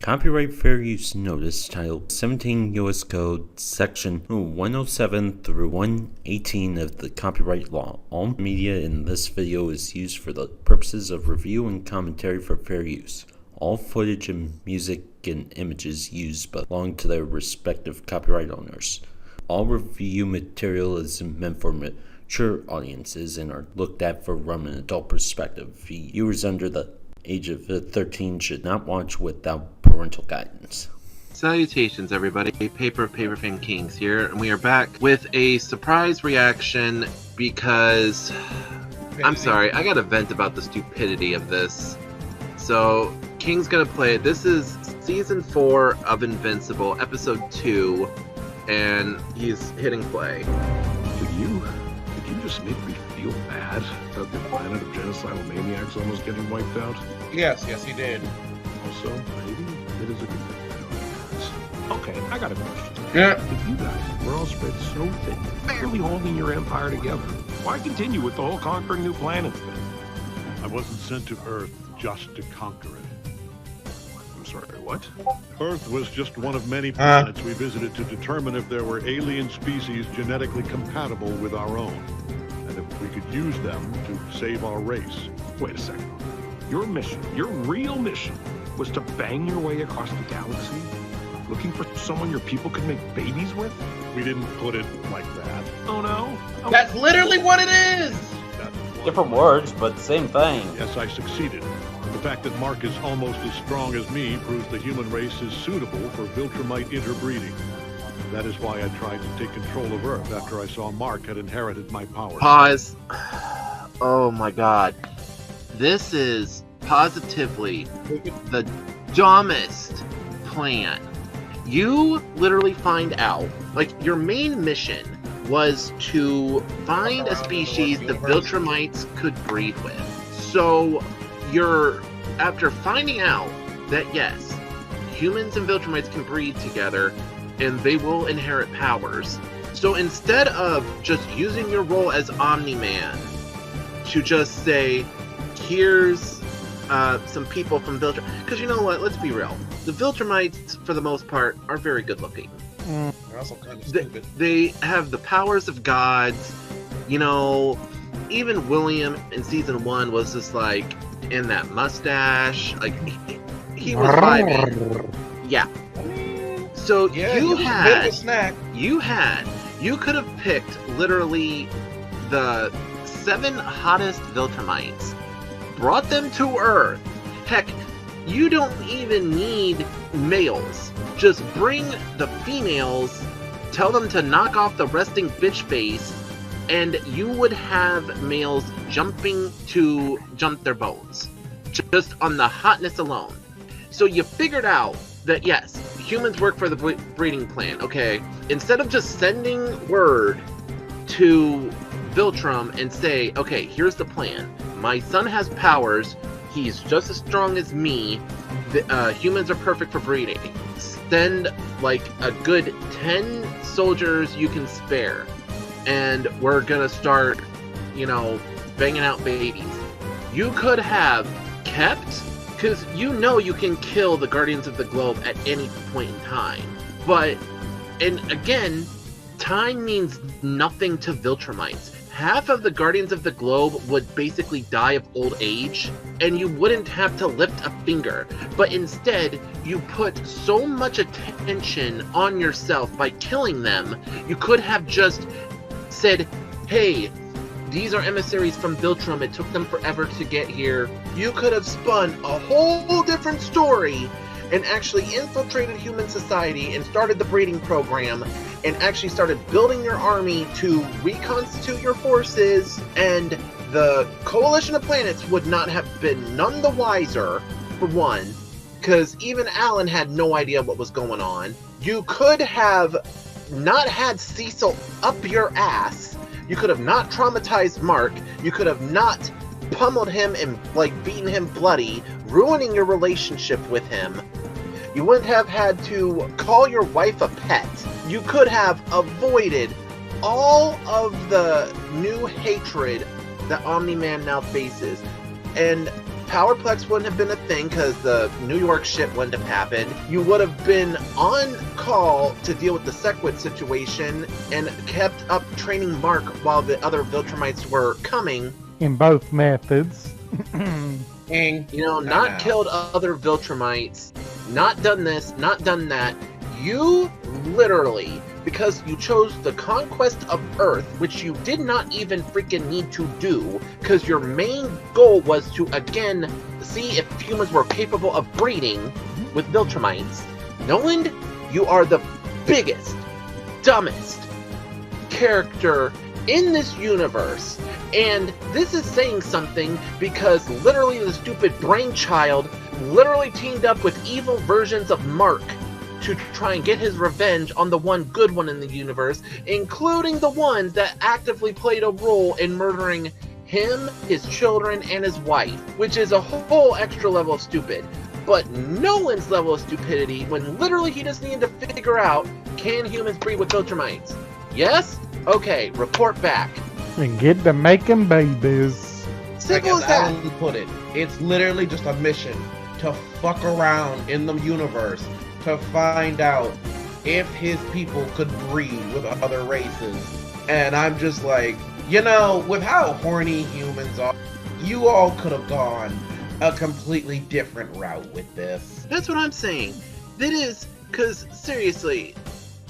Copyright Fair Use Notice titled 17 U.S. Code Section 107 through 118 of the Copyright Law. All media in this video is used for the purposes of review and commentary for fair use. All footage and music and images used belong to their respective copyright owners. All review material is meant for mature audiences and are looked at from an adult perspective. Viewers under the age of 13 should not watch without parental guidance. Salutations everybody, Paper Kings here, and we are back with a surprise reaction because, I'm sorry, I gotta vent about the stupidity of this. So, King's gonna play it. This is Season 4 of Invincible, Episode 2, and he's hitting play. Did you just make me feel bad about the planet of genocidal maniacs almost getting wiped out? Yes, he did. Also, maybe it is a good thing. Okay, I got a question. Yeah. If you guys were all spread so thin, barely holding your empire together, why continue with the whole conquering new planets thing? I wasn't sent to Earth just to conquer it. I'm sorry, what? Earth was just one of many planets we visited to determine if there were alien species genetically compatible with our own, and if we could use them to save our race. Wait a second. Your mission, your real mission, was to bang your way across the galaxy, looking for someone your people could make babies with? We didn't put it like that. Oh no? Oh. That's literally what it is! Different words, but same thing. Yes, I succeeded. The fact that Mark is almost as strong as me proves the human race is suitable for Viltrumite interbreeding. That is why I tried to take control of Earth after I saw Mark had inherited my powers. Pause. Oh my god. This is positively the dumbest plan. You literally find out, like, your main mission was to find a species the Viltrumites could breed with. So after finding out that yes, humans and Viltrumites can breed together and they will inherit powers. So instead of just using your role as Omni-Man to just say, here's some people from Viltrumite, because you know what, let's be real, the Viltrumites for the most part are very good looking. They're also kind of stupid. They have the powers of gods. You know, even William in season 1 was just like in that mustache. Like he was vibing. Yeah. So Yeah, you he was a bit of a snack. you could have picked literally the 7 hottest Viltrumites, brought them to Earth. Heck, you don't even need males. Just bring the females, tell them to knock off the resting bitch face, and you would have males jumping to jump their bones. Just on the hotness alone. So you figured out that yes, humans work for the breeding plan. Okay, instead of just sending word to Viltrum and say, okay, here's the plan. My son has powers. He's just as strong as me. Humans are perfect for breeding. Send like a good 10 soldiers you can spare, and we're gonna start, you know, banging out babies. You could have kept, because you know you can kill the Guardians of the Globe at any point in time. But, and again, time means nothing to Viltrumites. Half of the Guardians of the Globe would basically die of old age, and you wouldn't have to lift a finger. But instead, you put so much attention on yourself by killing them, you could have just said, hey, these are emissaries from Viltrum, it took them forever to get here. You could have spun a whole different story and actually infiltrated human society and started the breeding program and actually started building your army to reconstitute your forces, and the coalition of planets would not have been none the wiser, for one, because even Alan had no idea what was going on. You could have not had Cecil up your ass. You could have not traumatized Mark. You could have not pummeled him and like beaten him bloody, ruining your relationship with him. You wouldn't have had to call your wife a pet. You could have avoided all of the new hatred that Omni-Man now faces. And Powerplex wouldn't have been a thing because the New York shit wouldn't have happened. You would have been on call to deal with the Sequit situation and kept up training Mark while the other Viltrumites were coming. In both methods. Not killed other Viltrumites, not done this, not done that. You literally, because you chose the conquest of Earth, which you did not even freaking need to do, because your main goal was to, again, see if humans were capable of breeding with Viltrumites. Noland, you are the biggest, dumbest character in this universe. And this is saying something because literally the stupid brainchild literally teamed up with evil versions of Mark to try and get his revenge on the one good one in the universe, including the ones that actively played a role in murdering him, his children, and his wife, which is a whole extra level of stupid. But Nolan's level of stupidity, when literally he just needed to figure out, can humans breed with Viltrumites? Yes? Okay, report back. And get to making babies. Simple as Like, that. as Alan put it, it's literally just a mission to fuck around in the universe to find out if his people could breed with other races. And I'm just like, with how horny humans are, you all could have gone a completely different route with this. That's what I'm saying. That is, because seriously,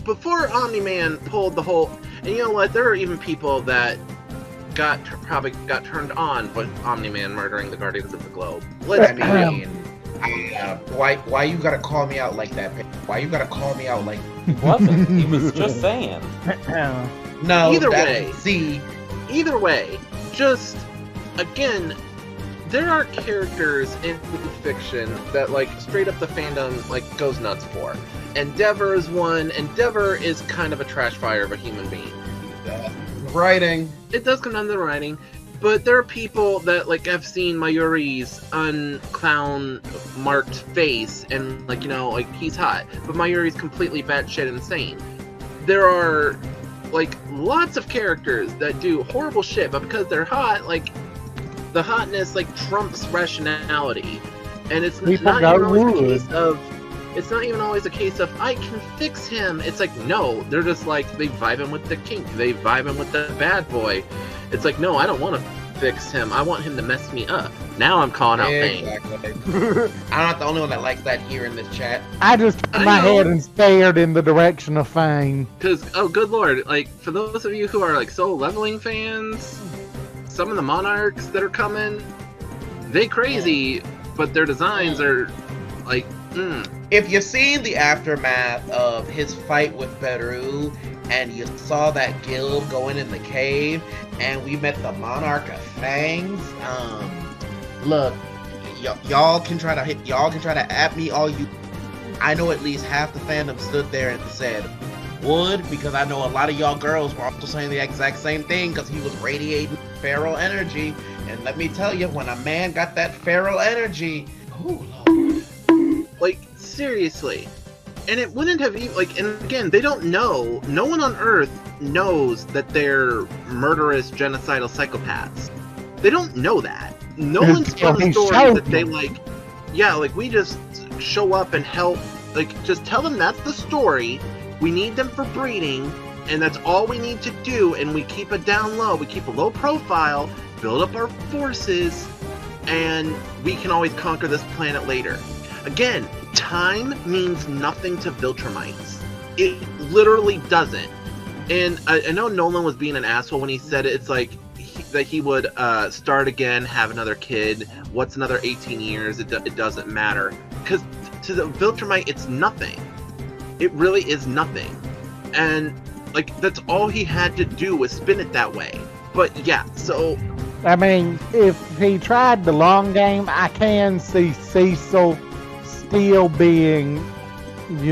before Omni-Man pulled the whole, and you know what, there are even people that probably got turned on with Omni-Man murdering the Guardians of the Globe. Why you gotta call me out like that? Why you gotta call me out like? He wasn't. He was just saying. No. Either way, just again, there are characters in fiction that straight up the fandom goes nuts for. Endeavor is one. Endeavor is kind of a trash fire of a human being. Writing. It does come down to the writing, but there are people that have seen Mayuri's unclown marked face and he's hot, but Mayuri's completely batshit insane. There are lots of characters that do horrible shit, but because they're hot, the hotness trumps rationality, and it's not even always a case of. It's not even always a case of, I can fix him. It's no, they're just they vibe him with the kink. They vibe him with the bad boy. It's no, I don't want to fix him. I want him to mess me up. Now I'm calling out Fang. I'm not the only one that likes that here in this chat. I just turned my head and stared in the direction of Fang. Because, oh good lord, for those of you who are soul leveling fans, some of the monarchs that are coming, they crazy, but their designs are If you've seen the aftermath of his fight with Beru, and you saw that guild going in the cave, and we met the Monarch of Fangs, look, y'all can try to at me all you. I know at least half the fandom stood there and said would, because I know a lot of y'all girls were also saying the exact same thing because he was radiating feral energy, and let me tell you, when a man got that feral energy, oh Lord. Seriously. And it wouldn't have even, and again, they don't know. No one on Earth knows that they're murderous, genocidal psychopaths. They don't know that. No one's telling stories that they, we just show up and help. Just tell them that's the story. We need them for breeding, and that's all we need to do, and we keep it down low. We keep a low profile, build up our forces, and we can always conquer this planet later. Again, time means nothing to Viltrumites. It literally doesn't. And I know Nolan was being an asshole when he said it. It's that he would start again, have another kid. What's another 18 years? It doesn't matter. Because to the Viltrumite, it's nothing. It really is nothing. And, that's all he had to do was spin it that way. But, yeah, so... I mean, if he tried the long game, I can see Cecil still being,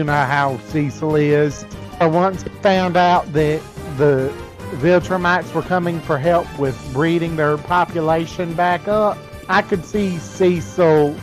how Cecil is. I once found out that the Viltrumites were coming for help with breeding their population back up. I could see Cecil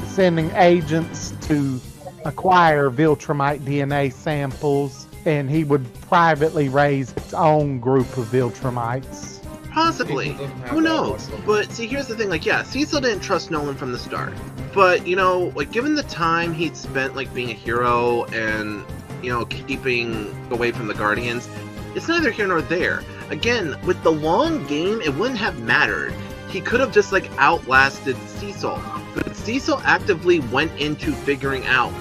sending agents to acquire Viltrumite DNA samples, and he would privately raise his own group of Viltrumites. Possibly. Cecil doesn't have Who that knows? voice. But see, here's the thing. Like, yeah, Cecil didn't trust Nolan from the start. But, you know, like, given the time he'd spent, like, being a hero and, you know, keeping away from the Guardians, it's neither here nor there. Again, with the long game, it wouldn't have mattered. He could have just, like, outlasted Cecil. But Cecil actively went into figuring out,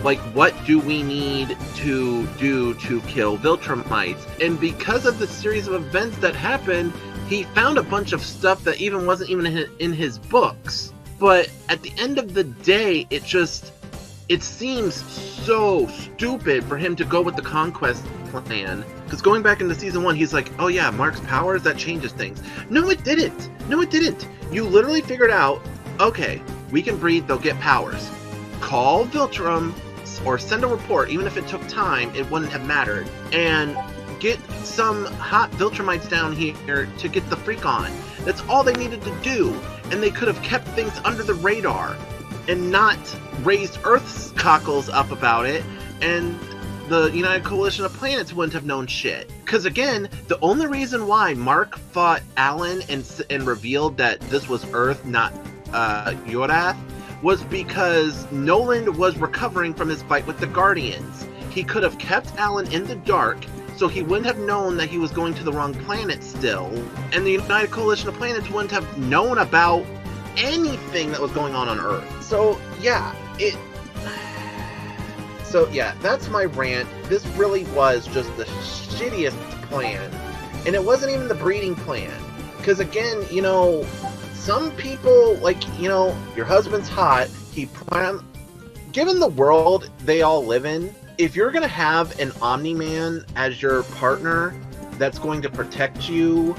like, what do we need to do to kill Viltrumites? And because of the series of events that happened, he found a bunch of stuff that even wasn't even in his books. But at the end of the day, it seems so stupid for him to go with the conquest plan. Because going back into season 1, he's like, oh yeah, Mark's powers, that changes things. No, it didn't. No, it didn't. You literally figured out, okay, we can breed, they'll get powers. Call Viltrum, or send a report, even if it took time, it wouldn't have mattered. And get some hot Viltrumites down here to get the freak on. That's all they needed to do. And they could have kept things under the radar and not raised Earth's cockles up about it, and the United Coalition of Planets wouldn't have known shit. Because again, the only reason why Mark fought Alan and revealed that this was Earth, not Yorath, was because Nolan was recovering from his fight with the Guardians. He could have kept Alan in the dark, so he wouldn't have known that he was going to the wrong planet still, and the United Coalition of Planets wouldn't have known about anything that was going on Earth. So yeah, that's my rant. This really was just the shittiest plan, and it wasn't even the breeding plan. Because again, you know, some people, like, you know, your husband's hot, given the world they all live in, if you're gonna have an Omni-Man as your partner that's going to protect you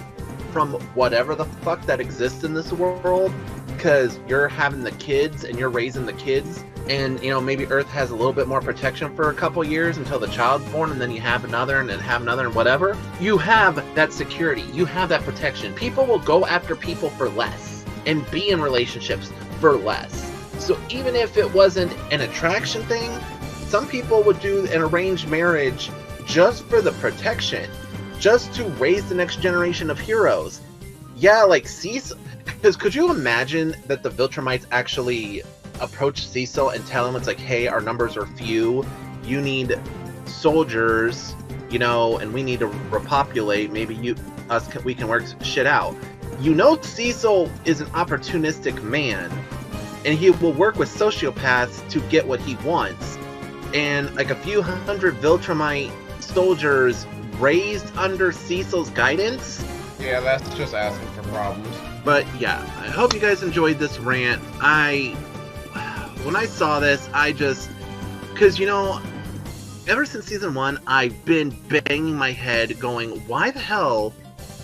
from whatever the fuck that exists in this world, because you're having the kids and you're raising the kids, and, you know, maybe Earth has a little bit more protection for a couple years until the child's born, and then you have another, and then have another, and whatever. You have that security. You have that protection. People will go after people for less and be in relationships for less. So even if it wasn't an attraction thing, some people would do an arranged marriage just for the protection, just to raise the next generation of heroes. Yeah, like Cecil. Because could you imagine that the Viltrumites actually approach Cecil and tell him, it's like, hey, our numbers are few, you need soldiers, you know, and we need to repopulate, maybe we can work shit out. You know, Cecil is an opportunistic man, and he will work with sociopaths to get what he wants. And like a few hundred Viltrumite soldiers raised under Cecil's guidance? Yeah, that's just asking for problems. But yeah, I hope you guys enjoyed this rant. When I saw this, because, you know, ever since season 1, I've been banging my head going, why the hell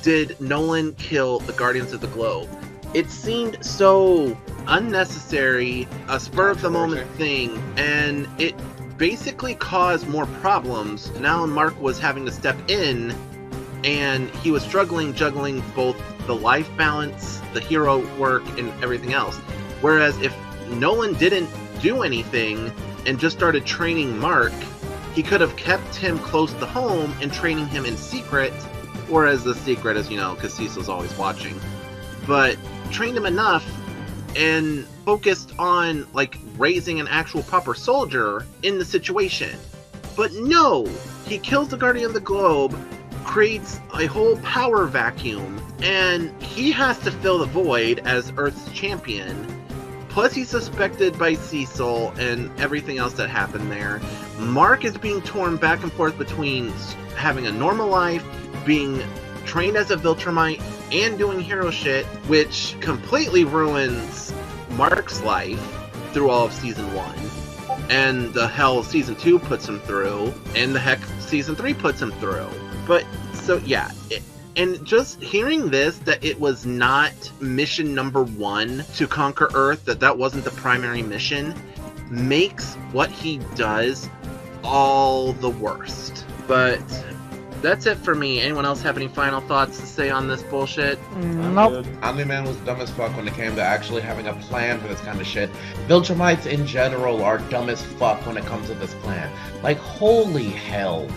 did Nolan kill the Guardians of the Globe? It seemed so unnecessary, a spur of the moment thing, and it basically caused more problems. Now Mark was having to step in, and he was struggling juggling both the life balance, the hero work, and everything else. Whereas if Nolan didn't do anything and just started training Mark, he could have kept him close to home and training him in secret, or as the secret, as you know, because Cecil's always watching, but trained him enough and focused on, like, raising an actual proper soldier in the situation. But no, he kills the Guardian of the Globe, creates a whole power vacuum, and he has to fill the void as Earth's champion. Plus he's suspected by Cecil and everything else that happened there. Mark is being torn back and forth between having a normal life, being trained as a Viltrumite, and doing hero shit, which completely ruins Mark's life through all of season 1. And the hell season 2 puts him through, and the heck season 3 puts him through. But, so yeah, and just hearing this, that it was not mission number 1 to conquer Earth, that wasn't the primary mission, makes what he does all the worst. But that's it for me. Anyone else have any final thoughts to say on this bullshit? Nope. Omni-Man was dumb as fuck when it came to actually having a plan for this kind of shit. Viltrumites in general are dumb as fuck when it comes to this plan. Like, holy hell.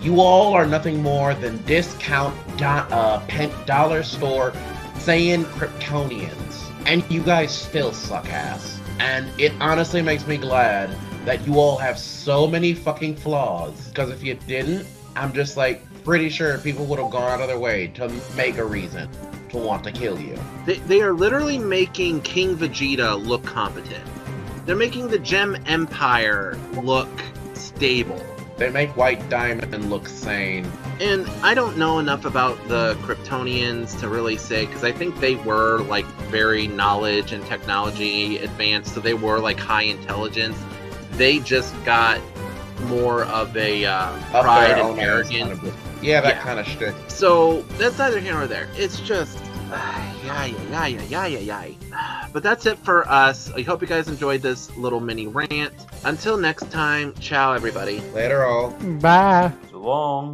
You all are nothing more than discount dollar store Saiyan Kryptonians. And you guys still suck ass. And it honestly makes me glad that you all have so many fucking flaws. Because if you didn't, I'm just like pretty sure people would have gone out of their way to make a reason to want to kill you. They are literally making King Vegeta look competent. They're making the Gem Empire look stable. They make White Diamond look sane. And I don't know enough about the Kryptonians to really say, because I think they were like very knowledge and technology advanced, so they were like high intelligence. They just got more of a pride and arrogance. That kind of shit. So that's neither here nor there. It's just, But that's it for us. I hope you guys enjoyed this little mini rant. Until next time, ciao everybody. Later all. Bye. So long.